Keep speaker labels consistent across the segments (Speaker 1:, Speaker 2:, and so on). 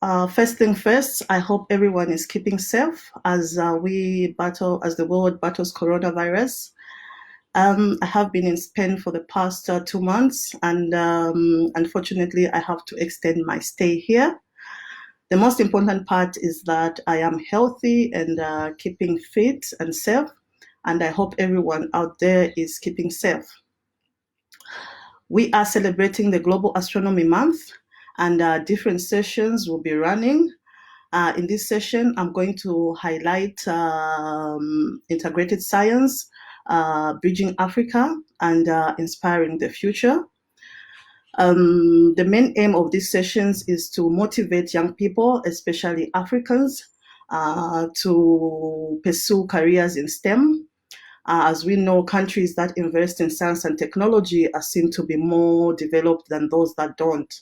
Speaker 1: First thing first, I hope everyone is keeping safe as as the world battles coronavirus. I have been in Spain for the past 2 months, and unfortunately, I have to extend my stay here. The most important part is that I am healthy and keeping fit and safe, and I hope everyone out there is keeping safe. We are celebrating the Global Astronomy Month, and different sessions will be running. In this session, I'm going to highlight integrated science, bridging Africa, and inspiring the future. The main aim of these sessions is to motivate young people, especially Africans, to pursue careers in STEM. As we know, countries that invest in science and technology are seen to be more developed than those that don't.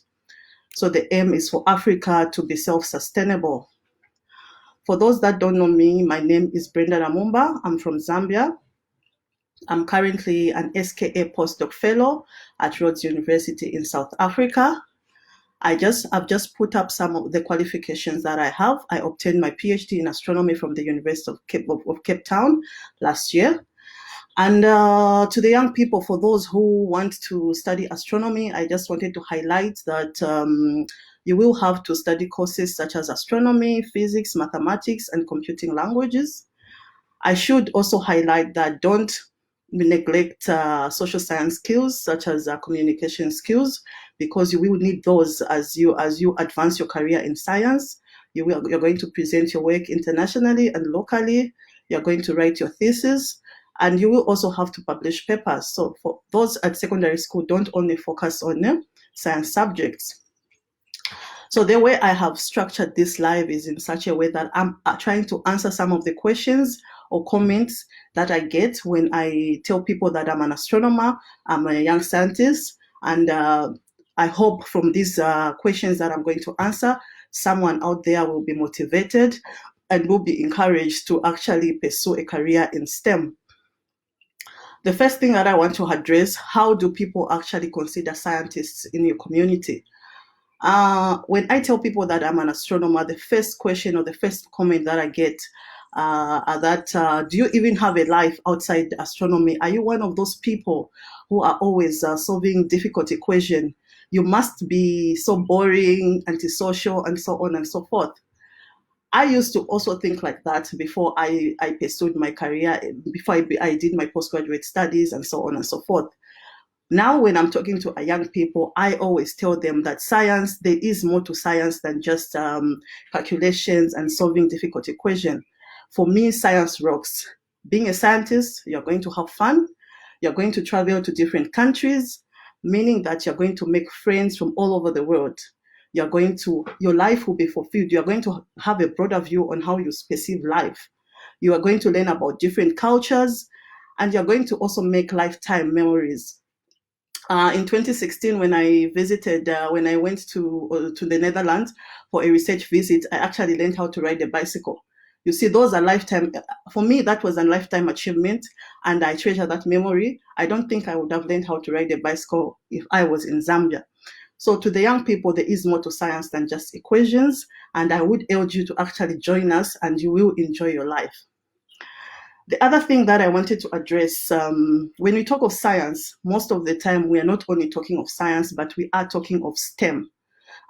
Speaker 1: So the aim is for Africa to be self-sustainable. For those that don't know me, my name is Brenda Namumba. I'm from Zambia. I'm currently an SKA postdoc fellow at Rhodes University in South Africa. I've just put up some of the qualifications that I have. I obtained my PhD in astronomy from the University of Cape Town last year. And to the young people, for those who want to study astronomy, I just wanted to highlight that you will have to study courses such as astronomy, physics, mathematics, and computing languages. I should also highlight that don't neglect social science skills such as communication skills, because you will need those as you advance your career in science. You're going to present your work internationally and locally. You're going to write your thesis, and you will also have to publish papers. So for those at secondary school, don't only focus on science subjects. So the way I have structured this live is in such a way that I'm trying to answer some of the questions or comments that I get when I tell people that I'm an astronomer, I'm a young scientist, and I hope from these questions that I'm going to answer, someone out there will be motivated and will be encouraged to actually pursue a career in STEM. The first thing that I want to address, how do people actually consider scientists in your community? When I tell people that I'm an astronomer, the first question or the first comment that I get are that, do you even have a life outside astronomy? Are you one of those people who are always solving difficult equations? You must be so boring, antisocial, and so on and so forth. I used to also think like that before I pursued my career, before I did my postgraduate studies and so on and so forth. Now, when I'm talking to young people, I always tell them that science, there is more to science than just calculations and solving difficult equations. For me, science rocks. Being a scientist, you're going to have fun. You're going to travel to different countries, meaning that you're going to make friends from all over the world. Your life will be fulfilled. You're going to have a broader view on how you perceive life. You are going to learn about different cultures, and you're going to also make lifetime memories. In 2016, when I went to the Netherlands for a research visit, I actually learned how to ride a bicycle. You see, those are lifetime, for me, that was a lifetime achievement, and I treasure that memory. I don't think I would have learned how to ride a bicycle if I was in Zambia. So to the young people, there is more to science than just equations, and I would urge you to actually join us, and you will enjoy your life. The other thing that I wanted to address, when we talk of science, most of the time we are not only talking of science, but we are talking of STEM.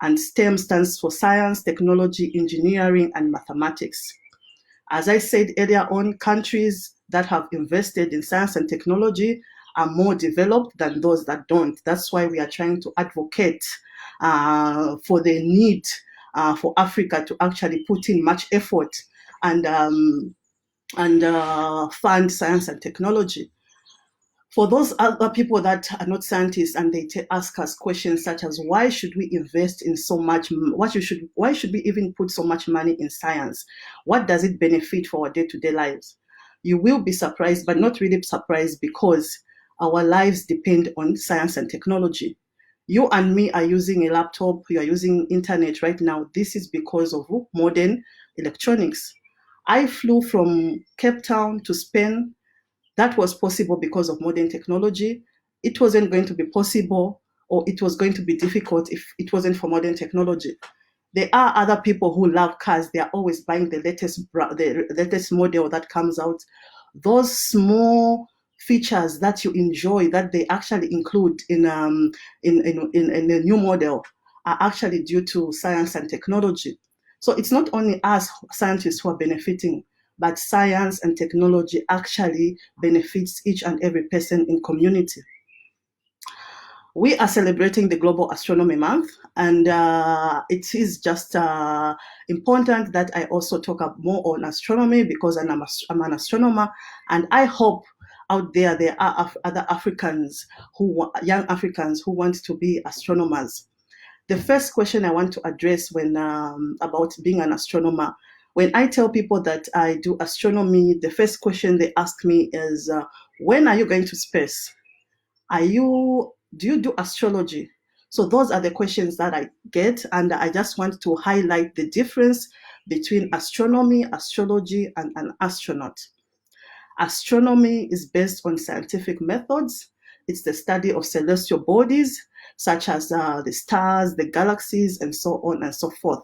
Speaker 1: And STEM stands for science, technology, engineering, and mathematics. As I said earlier on, countries that have invested in science and technology are more developed than those that don't. That's why we are trying to advocate for the need for Africa to actually put in much effort and fund science and technology. For those other people that are not scientists and they ask us questions such as, why should we invest in so much, why should we even put so much money in science? What does it benefit for our day-to-day lives? You will be surprised, but not really surprised, because our lives depend on science and technology. You and me are using a laptop, you are using internet right now. This is because of modern electronics. I flew from Cape Town to Spain. That was possible because of modern technology. It wasn't going to be possible, or it was going to be difficult if it wasn't for modern technology. There are other people who love cars. They are always buying the latest model that comes out. Those small features that you enjoy that they actually include in a new model are actually due to science and technology. So it's not only us scientists who are benefiting, but science and technology actually benefits each and every person in community. We are celebrating the Global Astronomy Month, and it is just important that I also talk up more on astronomy because I'm an astronomer, and I hope out there are other Africans young Africans who want to be astronomers. The first question I want to address when about being an astronomer, when I tell people that I do astronomy, the first question they ask me is, when are you going to space? Do you do astrology? So those are the questions that I get, and I just want to highlight the difference between astronomy, astrology, and an astronaut. Astronomy is based on scientific methods. It's the study of celestial bodies, such as the stars, the galaxies, and so on and so forth.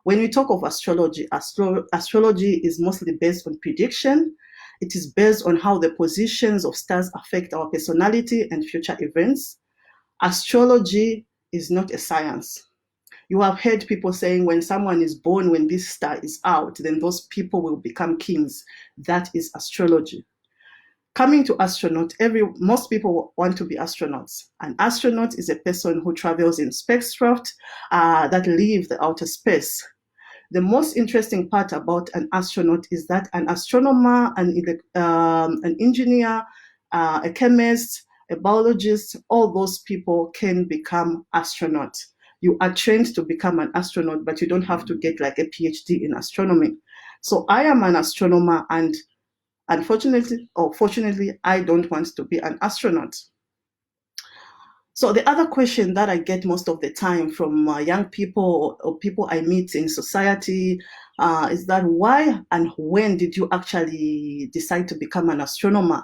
Speaker 1: When we talk of astrology, astrology is mostly based on prediction. It is based on how the positions of stars affect our personality and future events. Astrology is not a science. You have heard people saying when someone is born, when this star is out, then those people will become kings. That is astrology. Coming to astronaut, most people want to be astronauts. An astronaut is a person who travels in spacecraft that leave the outer space. The most interesting part about an astronaut is that an astronomer, an engineer, a chemist, a biologist, all those people can become astronauts. You are trained to become an astronaut, but you don't have to get like a PhD in astronomy. So I am an astronomer, and unfortunately or fortunately, I don't want to be an astronaut. So the other question that I get most of the time from young people or people I meet in society is that why and when did you actually decide to become an astronomer?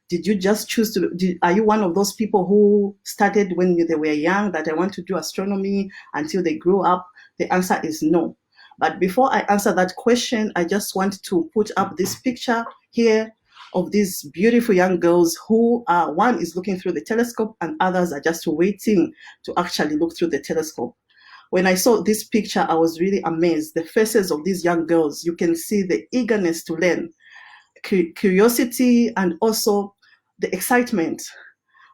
Speaker 1: Did you just choose to? Are you one of those people who started when they were young that I want to do astronomy until they grew up? The answer is no. But before I answer that question, I just want to put up this picture here of these beautiful young girls who one is looking through the telescope and others are just waiting to actually look through the telescope. When I saw this picture, I was really amazed. The faces of these young girls, you can see the eagerness to learn, curiosity, and also the excitement.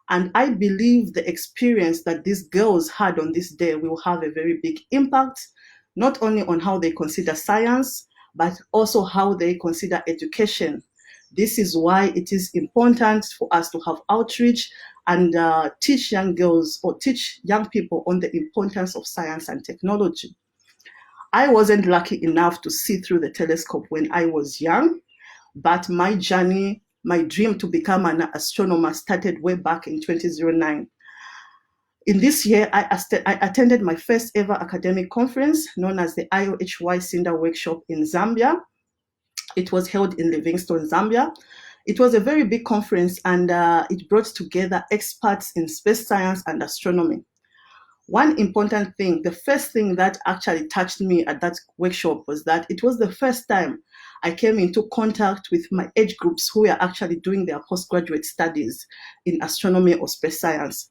Speaker 1: And I believe the experience that these girls had on this day will have a very big impact, not only on how they consider science, but also how they consider education. This is why it is important for us to have outreach and teach young girls or teach young people on the importance of science and technology. I wasn't lucky enough to see through the telescope when I was young, but my journey, my dream to become an astronomer started way back in 2009. In this year, I attended my first ever academic conference known as the IOHY Cinder Workshop in Zambia. It was held in Livingstone, Zambia. It was a very big conference, and it brought together experts in space science and astronomy. One important thing, the first thing that actually touched me at that workshop was that it was the first time I came into contact with my age groups who were actually doing their postgraduate studies in astronomy or space science.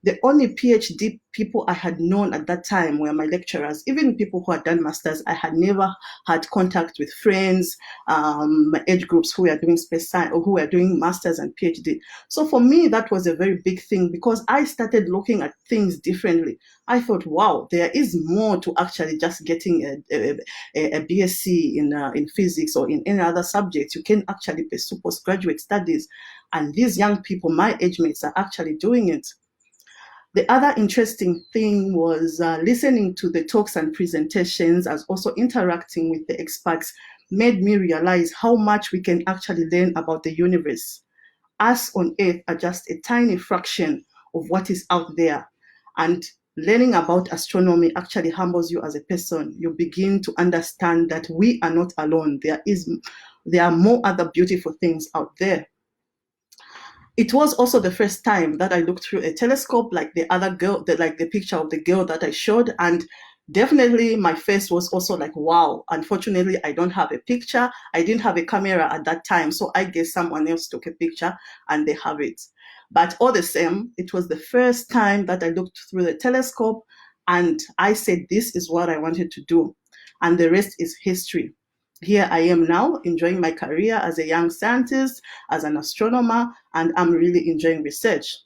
Speaker 1: The only PhD people I had known at that time were my lecturers. Even people who had done masters, I had never had contact with friends, my age groups who were doing space science or who were doing masters and PhD. So for me, that was a very big thing because I started looking at things differently. I thought, wow, there is more to actually just getting a BSc in physics or in any other subject. You can actually pursue postgraduate studies. And these young people, my age mates, are actually doing it. The other interesting thing was listening to the talks and presentations, as also interacting with the experts, made me realize how much we can actually learn about the universe. Us on Earth are just a tiny fraction of what is out there. And learning about astronomy actually humbles you as a person. You begin to understand that we are not alone. There are more other beautiful things out there. It was also the first time that I looked through a telescope like the other girl, like the picture of the girl that I showed. And Definitely, my face was also like, wow. Unfortunately, I don't have a picture. I didn't have a camera at that time. So I guess someone else took a picture and they have it. But all the same, it was the first time that I looked through the telescope and I said, this is what I wanted to do. And the rest is history. Here I am now enjoying my career as a young scientist, as an astronomer, and I'm really enjoying research.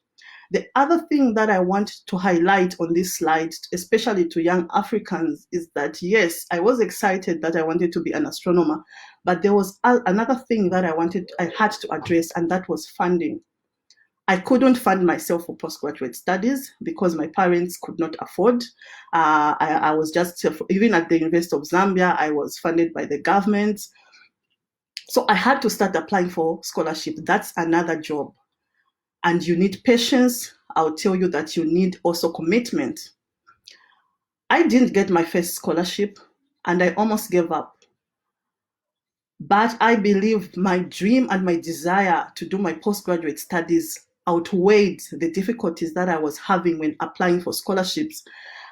Speaker 1: The other thing that I want to highlight on this slide, especially to young Africans, is that yes, I was excited that I wanted to be an astronomer, but there was another thing that I had to address, and that was funding. I couldn't fund myself for postgraduate studies because my parents could not afford. I was just, even at the University of Zambia, I was funded by the government. So I had to start applying for scholarship. That's another job. And you need patience. I'll tell you that you need also commitment. I didn't get my first scholarship and I almost gave up. But I believe my dream and my desire to do my postgraduate studies outweighed the difficulties that I was having when applying for scholarships.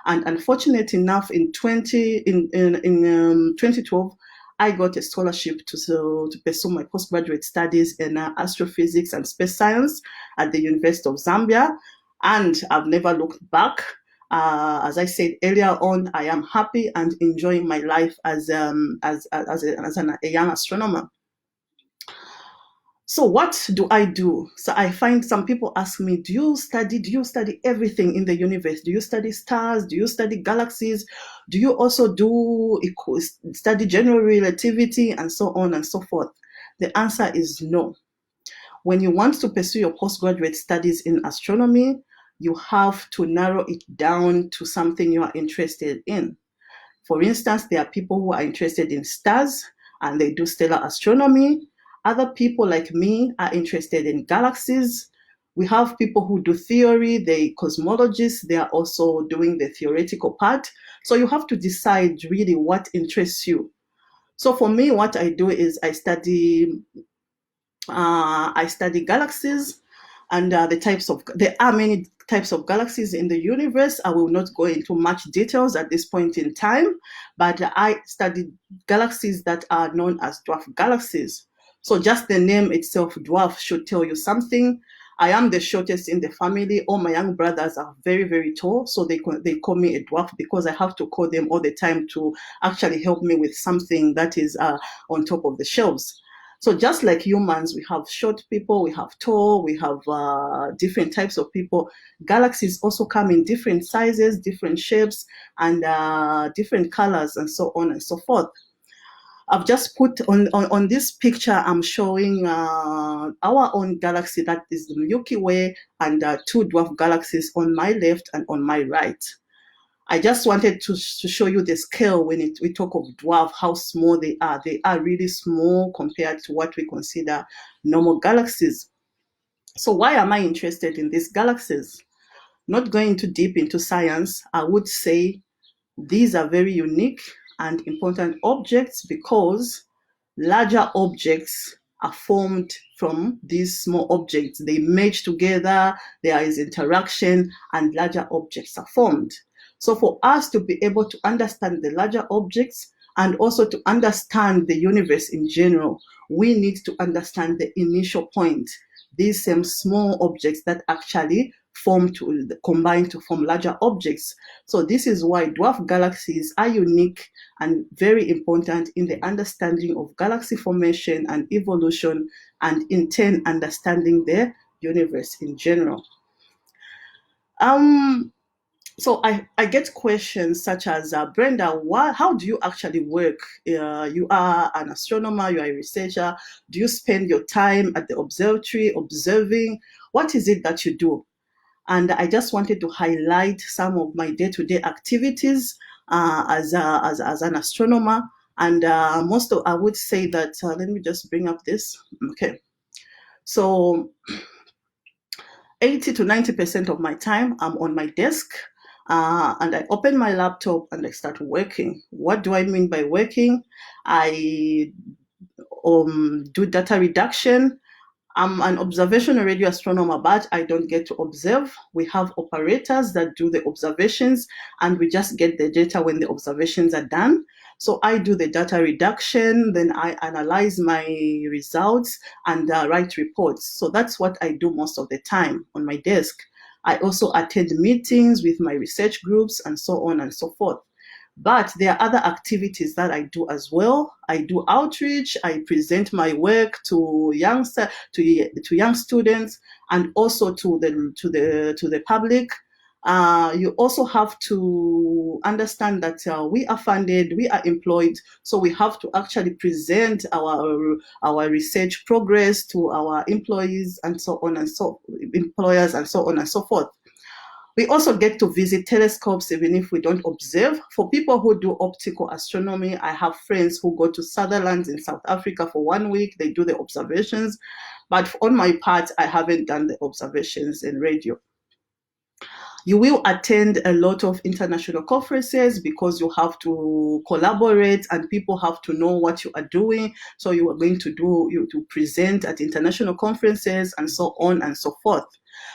Speaker 1: And unfortunate enough, in 2012, I got a scholarship to pursue my postgraduate studies in astrophysics and space science at the University of Zambia. And I've never looked back. As I said earlier on, I am happy and enjoying my life as a young astronomer. So what do I do? So I find some people ask me, do you study everything in the universe? Do you study stars? Do you study galaxies? Do you also study general relativity and so on and so forth? The answer is no. When you want to pursue your postgraduate studies in astronomy, you have to narrow it down to something you are interested in. For instance, there are people who are interested in stars and they do stellar astronomy. Other people like me are interested in galaxies. We have people who do theory, they cosmologists, they are also doing the theoretical part. So you have to decide really what interests you. So for me, what I do is I study galaxies and there are many types of galaxies in the universe. I will not go into much details at this point in time, but I study galaxies that are known as dwarf galaxies. So just the name itself, dwarf, should tell you something. I am the shortest in the family. All my young brothers are very, very tall, so they call me a dwarf because I have to call them all the time to actually help me with something that is on top of the shelves. So just like humans, we have short people, we have tall, we have different types of people. Galaxies also come in different sizes, different shapes, and different colors, and so on and so forth. I've just put on this picture, I'm showing our own galaxy, that is the Milky Way, and two dwarf galaxies on my left and on my right. I just wanted to show you the scale when we talk of dwarf, how small they are. They are really small compared to what we consider normal galaxies. So why am I interested in these galaxies? Not going too deep into science, I would say these are very unique and important objects because larger objects are formed from these small objects. They merge together, there is interaction, and larger objects are formed. So for us to be able to understand the larger objects and also to understand the universe in general, we need to understand the initial point, these same small objects that actually combine to form larger objects. So this is why dwarf galaxies are unique and very important in the understanding of galaxy formation and evolution, and in turn understanding the universe in general. So I get questions such as, Brenda, how do you actually work? You are an astronomer, you are a researcher. Do you spend your time at the observatory observing? What is it that you do? And I just wanted to highlight some of my day-to-day activities as an astronomer. And I would say that, let me just bring up this. Okay. So 80 to 90% of my time, I'm on my desk. And I open my laptop and I start working. What do I mean by working? I do data reduction. I'm an observational radio astronomer, but I don't get to observe. We have operators that do the observations, and we just get the data when the observations are done. So I do the data reduction, then I analyze my results and write reports. So that's what I do most of the time on my desk. I also attend meetings with my research groups and so on and so forth. But there are other activities that I do as well. I do outreach. I present my work to young students and also to the public. You also have to understand that we are funded, we are employed, so we have to actually present our research progress to our employees and so on and so employers and so on and so forth. We also get to visit telescopes even if we don't observe. For people who do optical astronomy, I have friends who go to Sutherland in South Africa for 1 week. They do the observations. But on my part, I haven't done the observations in radio. You will attend a lot of international conferences because you have to collaborate and people have to know what you are doing. So you are going to present at international conferences and so on and so forth.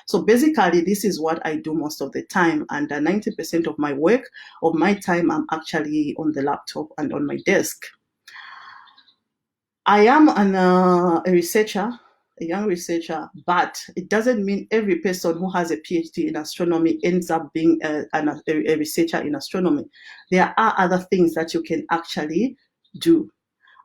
Speaker 1: So basically, this is what I do most of the time. And 90% of my work, of my time, I'm actually on the laptop and on my desk. I am a researcher, a young researcher, but it doesn't mean every person who has a PhD in astronomy ends up being a researcher in astronomy. There are other things that you can actually do.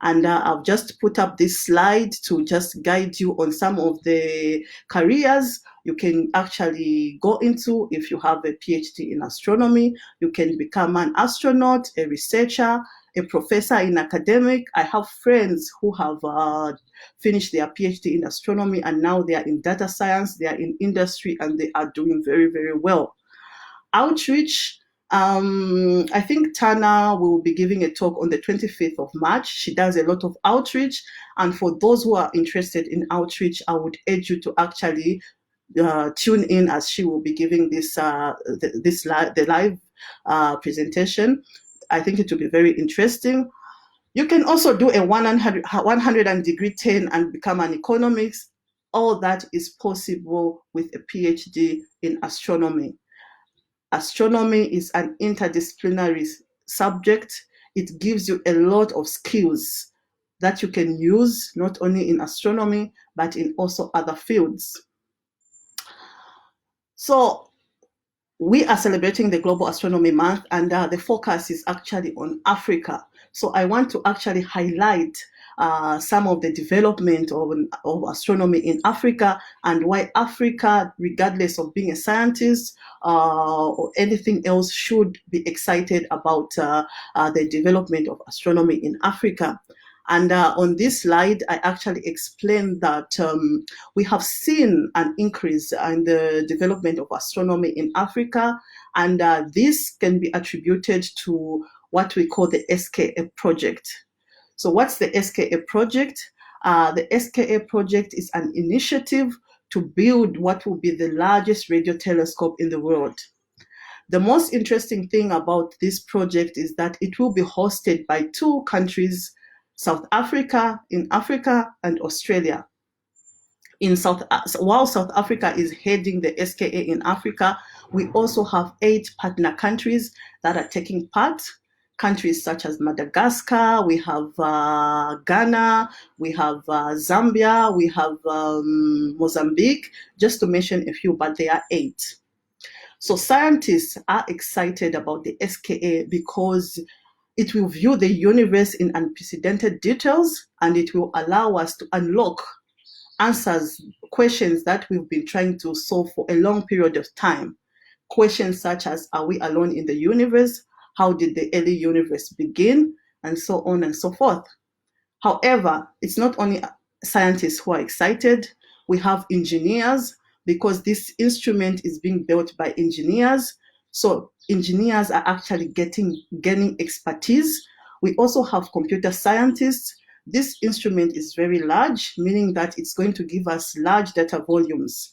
Speaker 1: And I've just put up this slide to just guide you on some of the careers you can actually go into if you have a PhD in astronomy. You can become an astronaut, a researcher, a professor in academic. I have friends who have finished their PhD in astronomy and now they are in data science, they are in industry, and they are doing very, very well. Outreach. I think Tana will be giving a talk on the 25th of March. She does a lot of outreach. And for those who are interested in outreach, I would urge you to actually tune in as she will be giving the live presentation. I think it will be very interesting. You can also do a 100-degree turn and become an economist. All that is possible with a PhD in astronomy. Astronomy is an interdisciplinary subject. It gives you a lot of skills that you can use not only in astronomy, but in also other fields. So we are celebrating the Global Astronomy Month, and the focus is actually on Africa. So I want to actually highlight some of the development of astronomy in Africa and why Africa, regardless of being a scientist or anything else, should be excited about the development of astronomy in Africa. And on this slide, I actually explained that we have seen an increase in the development of astronomy in Africa, and this can be attributed to what we call the SKA project. So what's the SKA project? The SKA project is an initiative to build what will be the largest radio telescope in the world. The most interesting thing about this project is that it will be hosted by two countries, South Africa in Africa and Australia. While South Africa is heading the SKA in Africa, we also have 8 partner countries that are taking part. Countries such as Madagascar, we have Ghana, we have Zambia, we have Mozambique, just to mention a few, but there are 8. So scientists are excited about the SKA because it will view the universe in unprecedented details, and it will allow us to unlock questions that we've been trying to solve for a long period of time. Questions such as, are we alone in the universe? How did the early universe begin? And so on and so forth. However, it's not only scientists who are excited. We have engineers, because this instrument is being built by engineers. So engineers are actually gaining expertise. We also have computer scientists. This instrument is very large, meaning that it's going to give us large data volumes.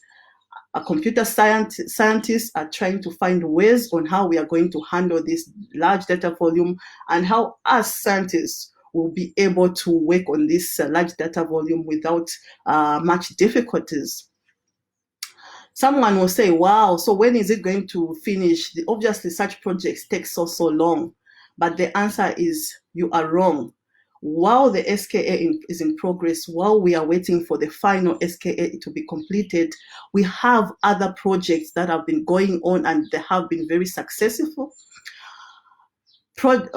Speaker 1: Computer scientists are trying to find ways on how we are going to handle this large data volume, and how us scientists will be able to work on this large data volume without much difficulties. Someone will say, wow, so when is it going to finish? Obviously, such projects take so long. But the answer is you are wrong. While the SKA is in progress, while we are waiting for the final SKA to be completed, we have other projects that have been going on and they have been very successful.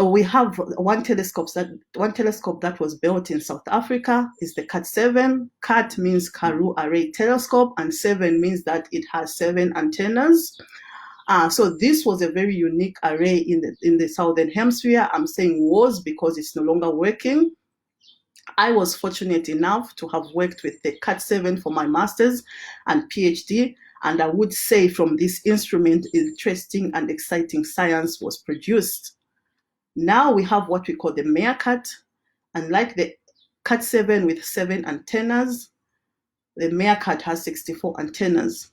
Speaker 1: We have one telescope that was built in South Africa is the CAT-7. CAT means Karoo Array Telescope, and 7 means that it has 7 antennas. So this was a very unique array in the Southern Hemisphere. I'm saying was because it's no longer working. I was fortunate enough to have worked with the CAT-7 for my master's and PhD, and I would say from this instrument, interesting and exciting science was produced. Now we have what we call the meerkat, and like the CAT-7 with 7 antennas, the meerkat has 64 antennas.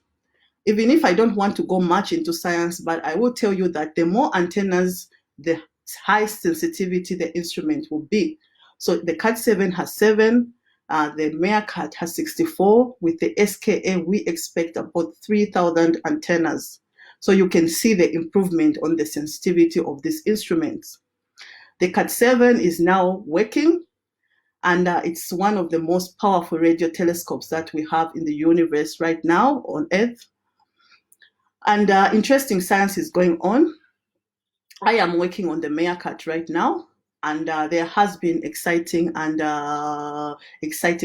Speaker 1: Even if I don't want to go much into science, but I will tell you that the more antennas, the high sensitivity the instrument will be. So the CAT-7 has 7, the meerkat has 64. With the SKA, we expect about 3,000 antennas. So you can see the improvement on the sensitivity of these instruments. The CAT-7 is now working, and it's one of the most powerful radio telescopes that we have in the universe right now on Earth. And interesting science is going on. I am working on the meerkat right now, and there has been exciting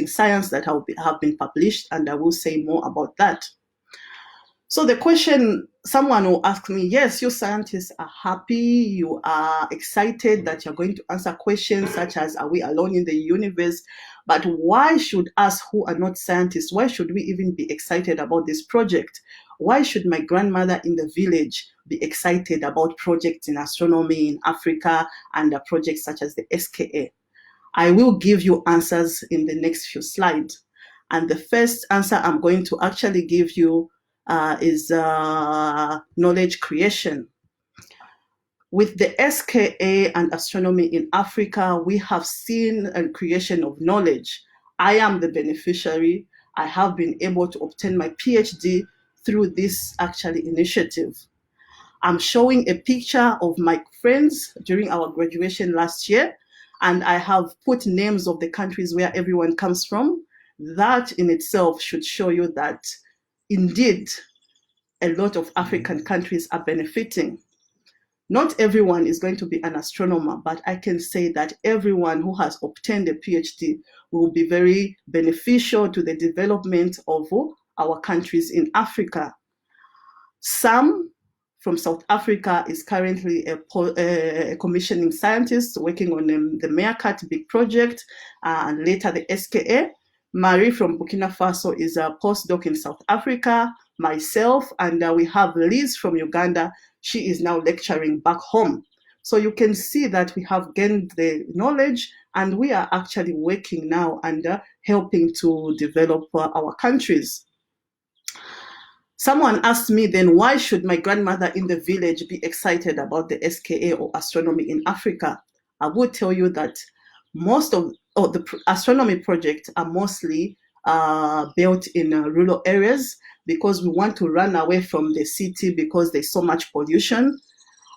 Speaker 1: science that have been published, and I will say more about that. So the question, someone will ask me, yes, you scientists are happy, you are excited that you're going to answer questions such as, are we alone in the universe? But why should us who are not scientists, why should we even be excited about this project? Why should my grandmother in the village be excited about projects in astronomy in Africa and projects such as the SKA? I will give you answers in the next few slides. And the first answer I'm going to actually give you is knowledge creation. With the SKA and astronomy in Africa, we have seen a creation of knowledge. I am the beneficiary. I have been able to obtain my PhD through this actually initiative. I'm showing a picture of my friends during our graduation last year, and I have put names of the countries where everyone comes from. That in itself should show you that indeed, a lot of African countries are benefiting. Not everyone is going to be an astronomer, but I can say that everyone who has obtained a PhD will be very beneficial to the development of our countries in Africa. Sam from South Africa is currently a commissioning scientist working on the meerkat big project and later the SKA. Marie from Burkina Faso is a postdoc in South Africa, myself, and we have Liz from Uganda. She is now lecturing back home. So you can see that we have gained the knowledge and we are actually working now and helping to develop our countries. Someone asked me then, why should my grandmother in the village be excited about the SKA or astronomy in Africa? I would tell you that most of the astronomy projects are mostly built in rural areas because we want to run away from the city because there's so much pollution.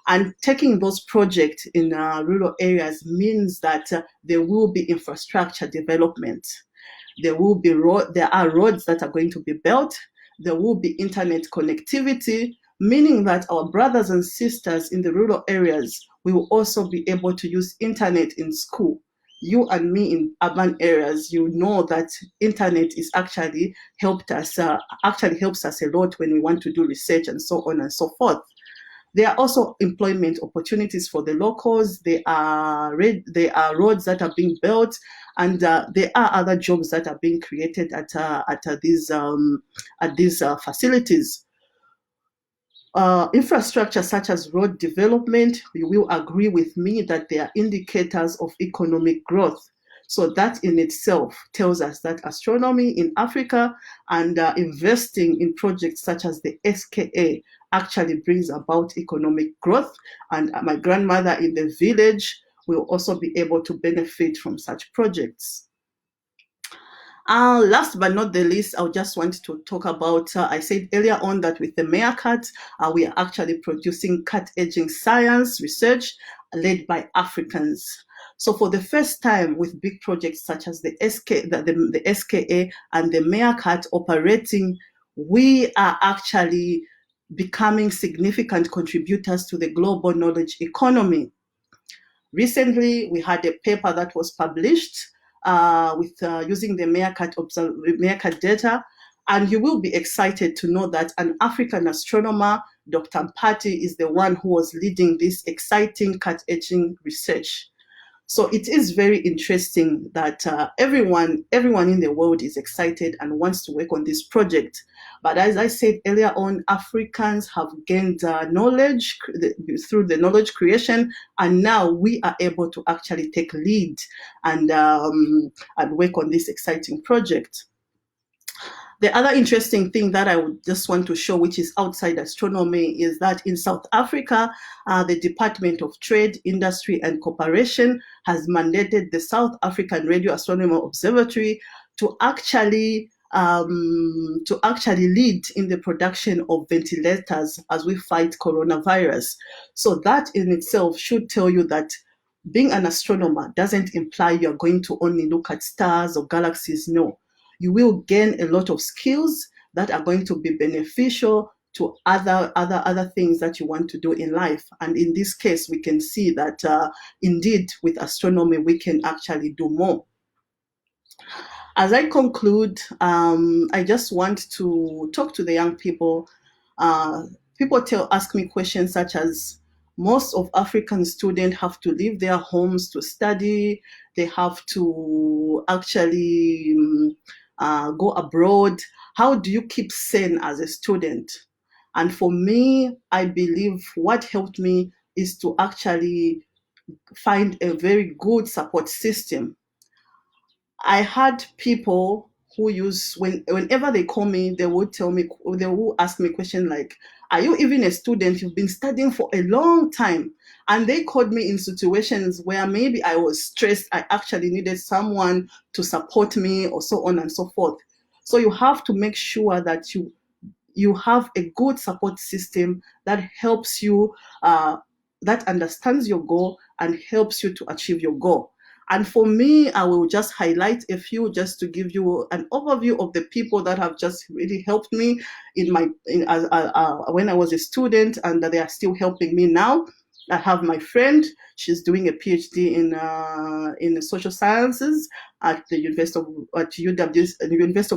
Speaker 1: And taking those projects in rural areas means that there will be infrastructure development. There are roads that are going to be built. There will be internet connectivity, meaning that our brothers and sisters in the rural areas will also be able to use internet in school. You and me in urban areas, you know that internet is actually helps us a lot when we want to do research and so on and so forth. There are also employment opportunities for the locals. There are roads that are being built, and there are other jobs that are being created at these facilities. Infrastructure such as road development, you will agree with me that they are indicators of economic growth. So that in itself tells us that astronomy in Africa and investing in projects such as the SKA actually brings about economic growth. And my grandmother in the village will also be able to benefit from such projects. Last but not the least, I just want to talk about, I said earlier on that with the MeerKAT, we are actually producing cat-edging science research led by Africans. So for the first time with big projects such as the SKA and the MeerKAT operating, we are actually becoming significant contributors to the global knowledge economy. Recently, we had a paper that was published with using the MeerKAT data, and you will be excited to know that an African astronomer, Dr. Mpati, is the one who was leading this exciting cat-etching research. So it is very interesting that everyone in the world is excited and wants to work on this project. But as I said earlier on, Africans have gained knowledge through the knowledge creation, and now we are able to actually take lead and work on this exciting project. The other interesting thing that I would just want to show, which is outside astronomy, is that in South Africa, the Department of Trade, Industry and Cooperation has mandated the South African Radio Astronomy Observatory to actually lead in the production of ventilators as we fight coronavirus. So that in itself should tell you that being an astronomer doesn't imply you're going to only look at stars or galaxies. No. You will gain a lot of skills that are going to be beneficial to other things that you want to do in life. And in this case, we can see that indeed with astronomy, we can actually do more. As I conclude, I just want to talk to the young people. People ask me questions such as, most of African students have to leave their homes to study. They have to actually go abroad. How do you keep sane as a student? And for me, I believe what helped me is to actually find a very good support system. I had people who whenever they call me, they would ask me a question like, are you even a student? You've been studying for a long time. And they called me in situations where maybe I was stressed. I actually needed someone to support me or so on and so forth. So you have to make sure that you have a good support system that helps you, that understands your goal and helps you to achieve your goal. And for me, I will just highlight a few just to give you an overview of the people that have just really helped me when I was a student, and they are still helping me now. I have my friend. She's doing a PhD in social sciences at the University of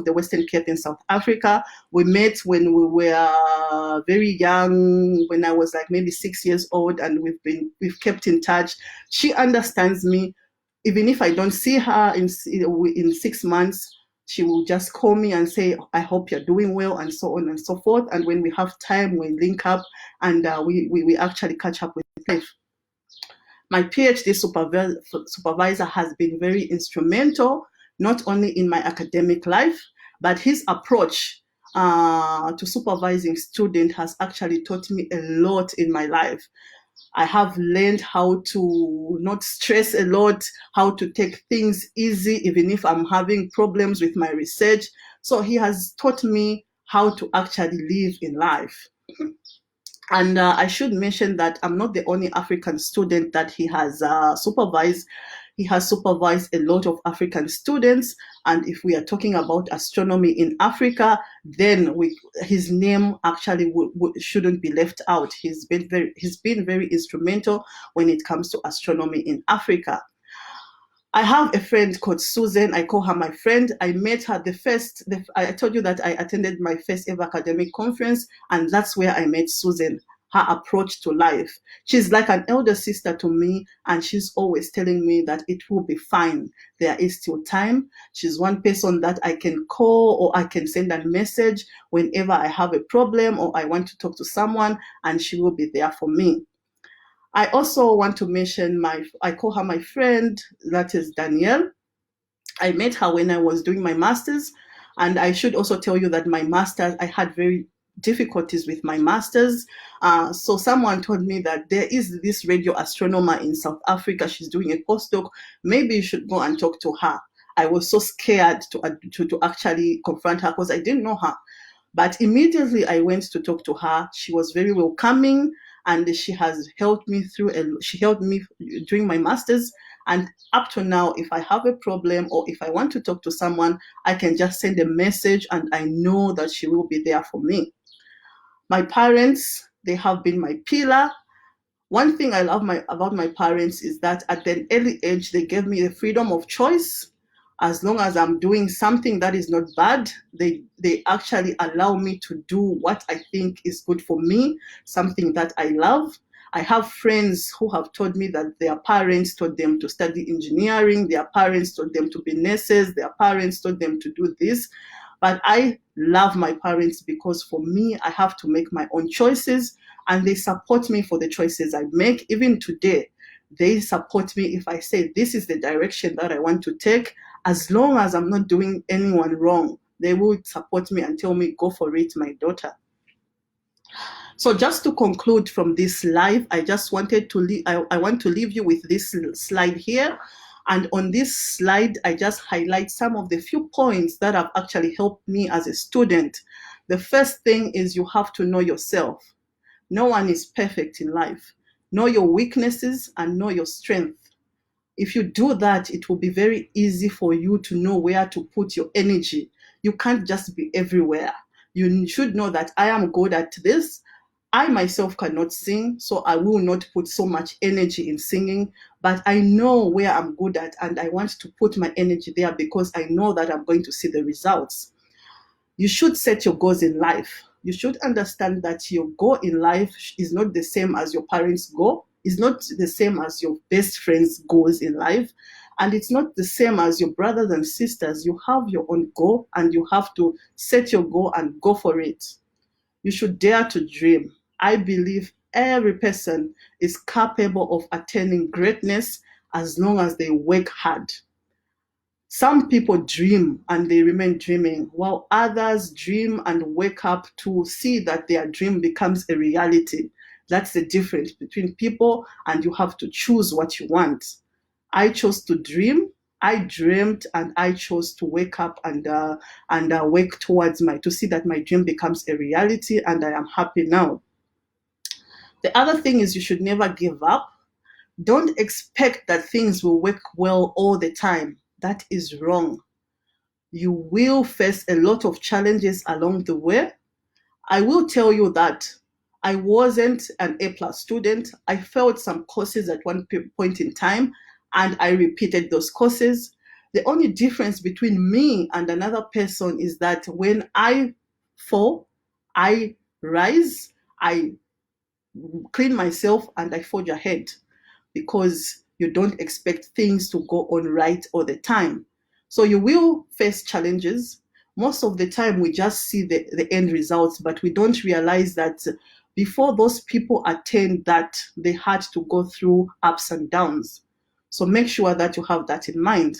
Speaker 1: the Western Cape in South Africa. We met when we were very young, when I was like maybe 6 years old, and we've kept in touch. She understands me. Even if I don't see her in 6 months, she will just call me and say, I hope you're doing well, and so on and so forth. And when we have time, we link up and we actually catch up with life. My PhD supervisor has been very instrumental, not only in my academic life, but his approach to supervising students has actually taught me a lot in my life. I have learned how to not stress a lot, how to take things easy, even if I'm having problems with my research. So he has taught me how to actually live in life. And I should mention that I'm not the only African student that he has supervised. He has supervised a lot of African students. And if we are talking about astronomy in Africa, then his name actually shouldn't be left out. He's been very instrumental when it comes to astronomy in Africa. I have a friend called Susan. I call her my friend. I met her I told you that I attended my first ever academic conference, and that's where I met Susan. Her approach to life. She's like an elder sister to me, and she's always telling me that it will be fine. There is still time. She's one person that I can call or I can send a message whenever I have a problem or I want to talk to someone, and she will be there for me. I also want to mention I call her my friend, that is Danielle. I met her when I was doing my master's, and I should also tell you that my master's, I had very difficulties with my master's. So someone told me that there is this radio astronomer in South Africa. She's doing a postdoc. Maybe you should go and talk to her. I was so scared to actually confront her because I didn't know her. But immediately I went to talk to her. She was very welcoming, and she has helped me she helped me during my master's. And up to now, if I have a problem or if I want to talk to someone, I can just send a message and I know that she will be there for me. My parents, they have been my pillar. One thing I love about my parents is that at an early age, they gave me the freedom of choice. As long as I'm doing something that is not bad, they actually allow me to do what I think is good for me, something that I love. I have friends who have told me that their parents told them to study engineering, their parents told them to be nurses, their parents told them to do this. But I love my parents because for me, I have to make my own choices, and they support me for the choices I make. Even today, they support me if I say this is the direction that I want to take. As long as I'm not doing anyone wrong, they will support me and tell me, go for it, my daughter. So just to conclude from this live, I just wanted to I want to leave you with this slide here. And on this slide, I just highlight some of the few points that have actually helped me as a student. The first thing is you have to know yourself. No one is perfect in life. Know your weaknesses and know your strength. If you do that, it will be very easy for you to know where to put your energy. You can't just be everywhere. You should know that I am good at this. I myself cannot sing, so I will not put so much energy in singing, but I know where I'm good at and I want to put my energy there because I know that I'm going to see the results. You should set your goals in life. You should understand that your goal in life is not the same as your parents' goal, is not the same as your best friend's goals in life, and it's not the same as your brothers and sisters. You have your own goal and you have to set your goal and go for it. You should dare to dream. I believe every person is capable of attaining greatness as long as they work hard. Some people dream and they remain dreaming, while others dream and wake up to see that their dream becomes a reality. That's the difference between people, and you have to choose what you want. I chose to dream. I dreamed, and I chose to wake up and work towards to see that my dream becomes a reality, and I am happy now. The other thing is you should never give up. Don't expect that things will work well all the time. That is wrong. You will face a lot of challenges along the way. I will tell you that I wasn't an A+ student. I failed some courses at one point in time, and I repeated those courses. The only difference between me and another person is that when I fall, I rise, I clean myself, and I forge ahead, because you don't expect things to go on right all the time. So you will face challenges. Most of the time, we just see the end results, but we don't realize that before those people attained that, they had to go through ups and downs. So make sure that you have that in mind.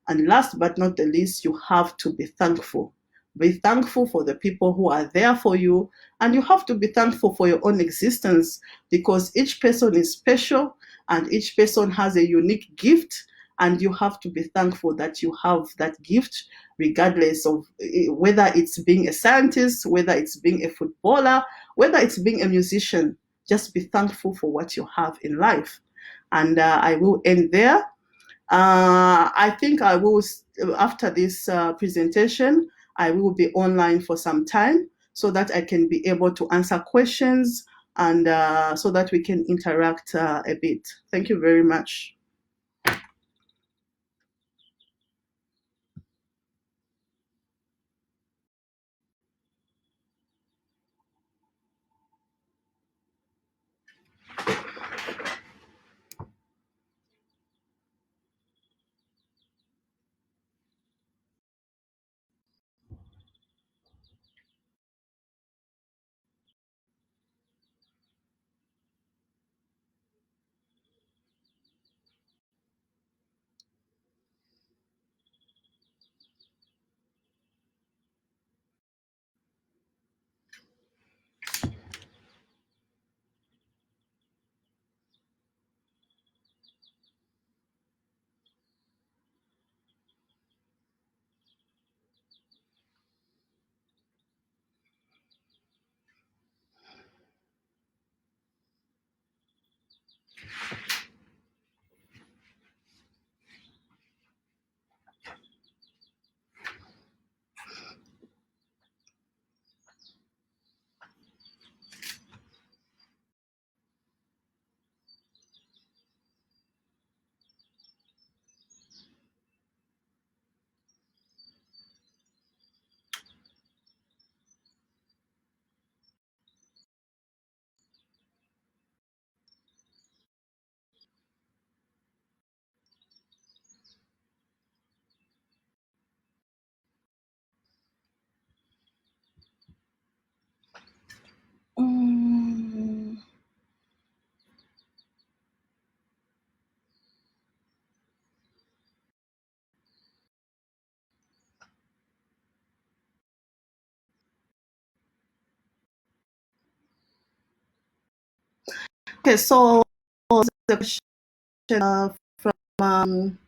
Speaker 1: And last but not the least, you have to be thankful. Be thankful for the people who are there for you, and you have to be thankful for your own existence, because each person is special and each person has a unique gift, and you have to be thankful that you have that gift, regardless of whether it's being a scientist, whether it's being a footballer, whether it's being a musician. Just be thankful for what you have in life. And I will end there. I think I will, after this presentation, I will be online for some time so that I can be able to answer questions, and so that we can interact a bit. Thank you very much. Okay, so the question from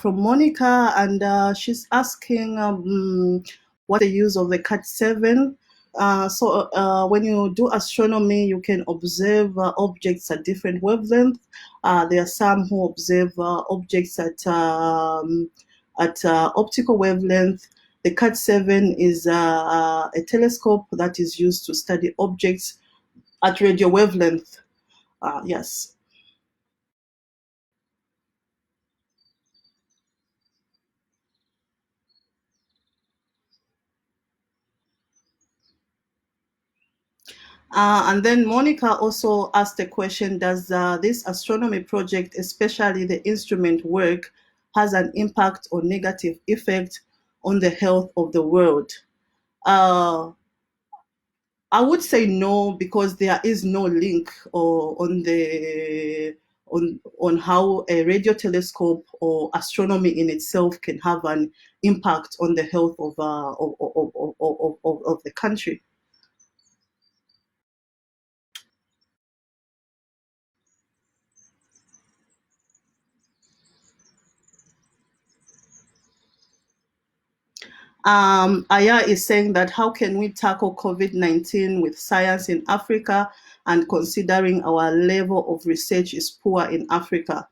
Speaker 1: from Monica, and she's asking what the use of the Cat 7. When you do astronomy, you can observe objects at different wavelengths. There are some who observe objects at optical wavelength. The Cat 7 is a telescope that is used to study objects at radio wavelength. Yes. And then Monica also asked a question, does this astronomy project, especially the instrument work, has an impact or negative effect on the health of the world? I would say no, because there is no link on how a radio telescope or astronomy in itself can have an impact on the health of the country. Aya is saying that how can we tackle COVID-19 with science in Africa, and considering our level of research is poor in Africa?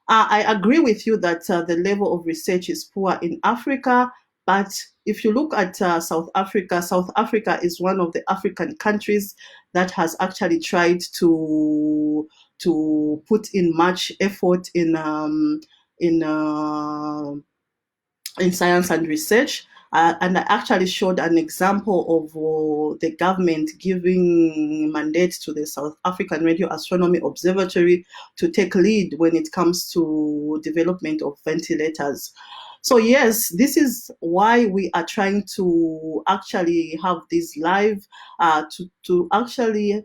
Speaker 1: I agree with you that the level of research is poor in Africa, but if you look at South Africa is one of the African countries that has actually tried to put in much effort in uh, in science and research. And I actually showed an example of the government giving mandate to the South African Radio Astronomy Observatory to take lead when it comes to development of ventilators. So yes, this is why we are trying to actually have this live to actually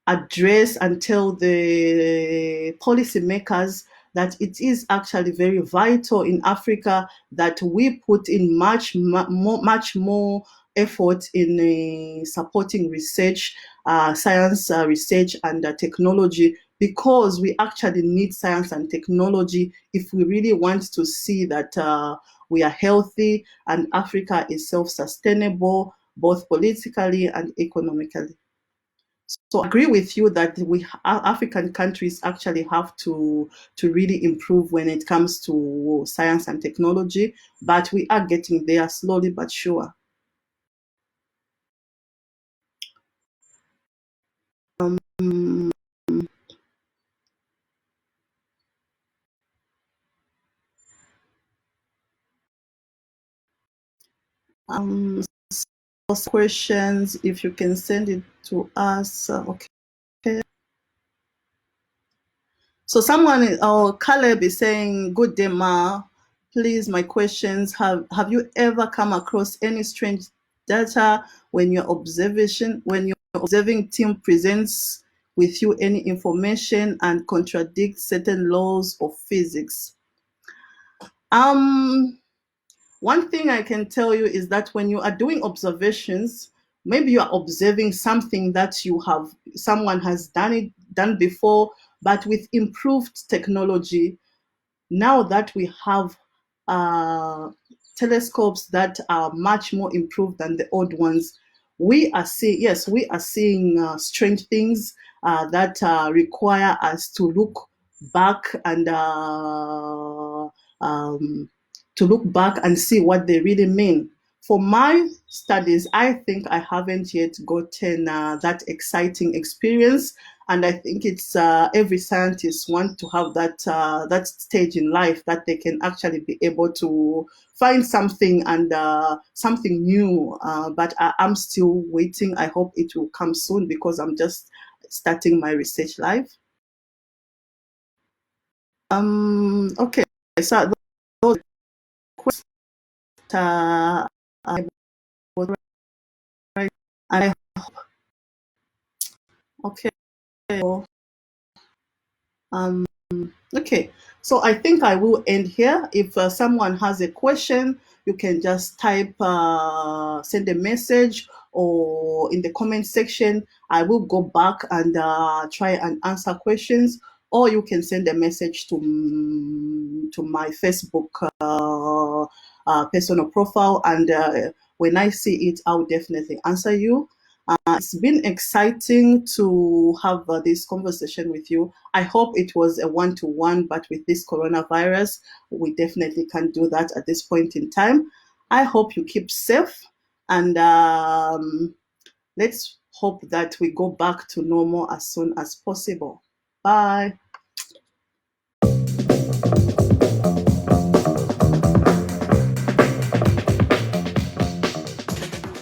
Speaker 1: address and tell the policymakers that it is actually very vital in Africa that we put in much more effort in supporting research, science research and technology, because we actually need science and technology if we really want to see that we are healthy and Africa is self-sustainable, both politically and economically. So I agree with you that African countries actually have to really improve when it comes to science and technology, but we are getting there slowly but sure. Um, um, questions, if you can send it to us. Okay. So someone, Caleb is saying, good day, Ma. Please, my questions, have you ever come across any strange data when your observing team presents with you any information and contradicts certain laws of physics? Um, One thing I can tell you is that when you are doing observations, maybe you are observing something that someone has done before, but with improved technology, now that we have uh, telescopes that are much more improved than the old ones, we are seeing strange things that require us to look back and to look back and see what they really mean. For my studies, I think I haven't yet gotten that exciting experience, and I think it's every scientist want to have that stage in life that they can actually be able to find something and something new. But I'm still waiting. I hope it will come soon because I'm just starting my research life. Okay, so those questions I was right, and I okay. Um, okay, so I think I will end here. If someone has a question, you can just type, send a message, or in the comment section. I will go back and try and answer questions, or you can send a message to my Facebook personal profile, and when I see it, I'll definitely answer you. It's been exciting to have this conversation with you. I hope it was a one-to-one, but with this coronavirus, we definitely can't do that at this point in time. I hope you keep safe, and let's hope that we go back to normal as soon as possible. Bye.